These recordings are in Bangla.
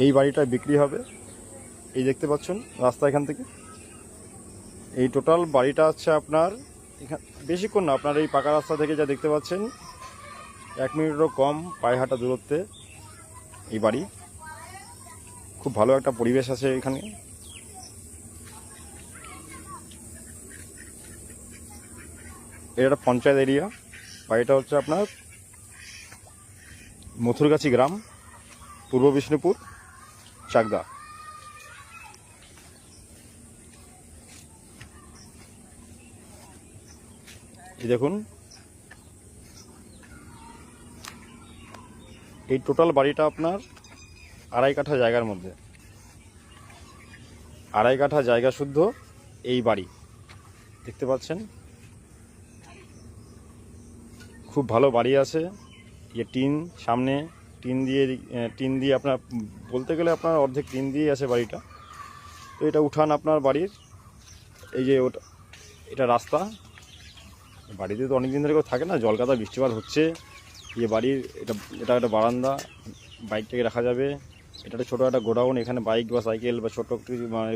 এই বাড়িটা বিক্রি হবে। এই দেখতে পাচ্ছেন রাস্তা এখান থেকে, এই টোটাল বাড়িটা হচ্ছে আপনার এখান বেশিক্ষণ না, আপনার এই পাকা রাস্তা থেকে যা দেখতে পাচ্ছেন 1 মিনিটেরও কম পায়ে হাঁটা দূরত্বে এই বাড়ি। খুব ভালো একটা পরিবেশ আছে এখানে। এটা একটা পঞ্চায়েত এরিয়া। বাড়িটা হচ্ছে আপনার মথুরগাছি গ্রাম, পূর্ব বিষ্ণুপুর, চাকদা। এই দেখুন, এই টোটাল বাড়িটা আপনার 2.5 কাঠা জায়গার মধ্যে, 2.5 কাঠা জায়গা শুদ্ধ এই বাড়ি দেখতে পাচ্ছেন। খুব ভালো বাড়ি আছে। ये টিন সামনে, টিন দিয়ে আপনার বলতে গেলে আপনার অর্ধেক টিন দিয়ে আছে বাড়িটা। তো এটা উঠান আপনার বাড়ির, এই যে ওটা, এটা রাস্তা। বাড়িতে তো অনেক দিন ধরে কেউ থাকে না, জলকাদা বৃষ্টিপাত হচ্ছে। বাড়ির এটা একটা বারান্দা, বাইকটাকে রাখা যাবে। এটা একটা ছোটো একটা গোডাউন, এখানে বাইক বা সাইকেল বা ছোটো একটু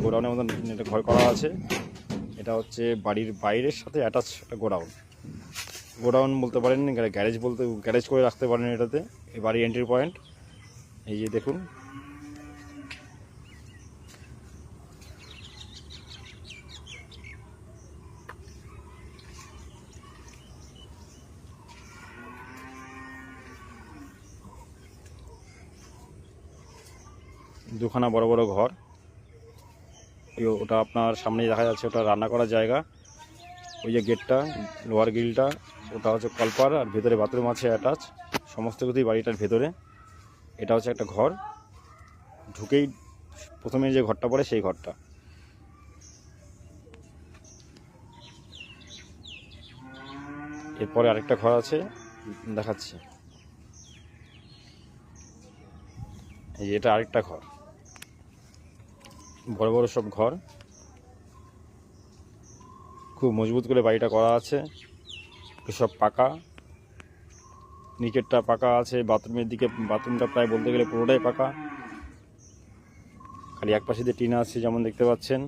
গোডাউনের মতন একটা ঘর করা আছে। এটা হচ্ছে বাড়ির বাইরের সাথে অ্যাটাচ একটা গোডাউন বলতে পারেন, গ্যারেজ করে রাখতে পারেন এটাতে। এই বাড়ির এন্ট্রি পয়েন্ট এই যে দেখুন। দুখানা বড় বড় ঘর, ওটা আপনার সামনেই দেখা যাচ্ছে, ওটা রান্না করার জায়গা। ওই যে গেটটা, লোহার গ্রিলটা, ওটা হচ্ছে কলপার, আর ভেতরে বাথরুম আছে অ্যাটাচ, সমস্ত কিছুই বাড়িটার ভেতরে। এটা হচ্ছে একটা ঘর, ঢুকেই প্রথমে যে ঘরটা পড়ে সেই ঘরটা। এরপরে আরেকটা ঘর আছে, দেখাচ্ছি। এই যে এটা আরেকটা ঘর, বড় বড় সব ঘর। খুব মজবুত করে বাড়িটা করা আছে, সব পাকা। নিচেরটা পাকা আছে, বাথরুমের দিকে বাথরুমটা প্রায় বলতে গেলে পুরোটাই পাকা, খালি এক পাশে দিয়ে টিন আছে যেমন দেখতে পাচ্ছেন।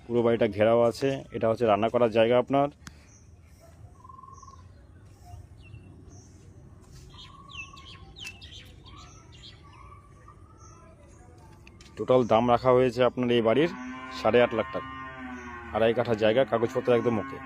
পুরো বাড়িটা ঘেরাও আছে। এটা হচ্ছে রান্না করার জায়গা আপনার। টোটাল দাম রাখা হয়েছে আপনার এই বাড়ির 8.5 লাখ টাকা। 2.5 কাঠা জায়গা, কাগজপত্র একদম ওকে।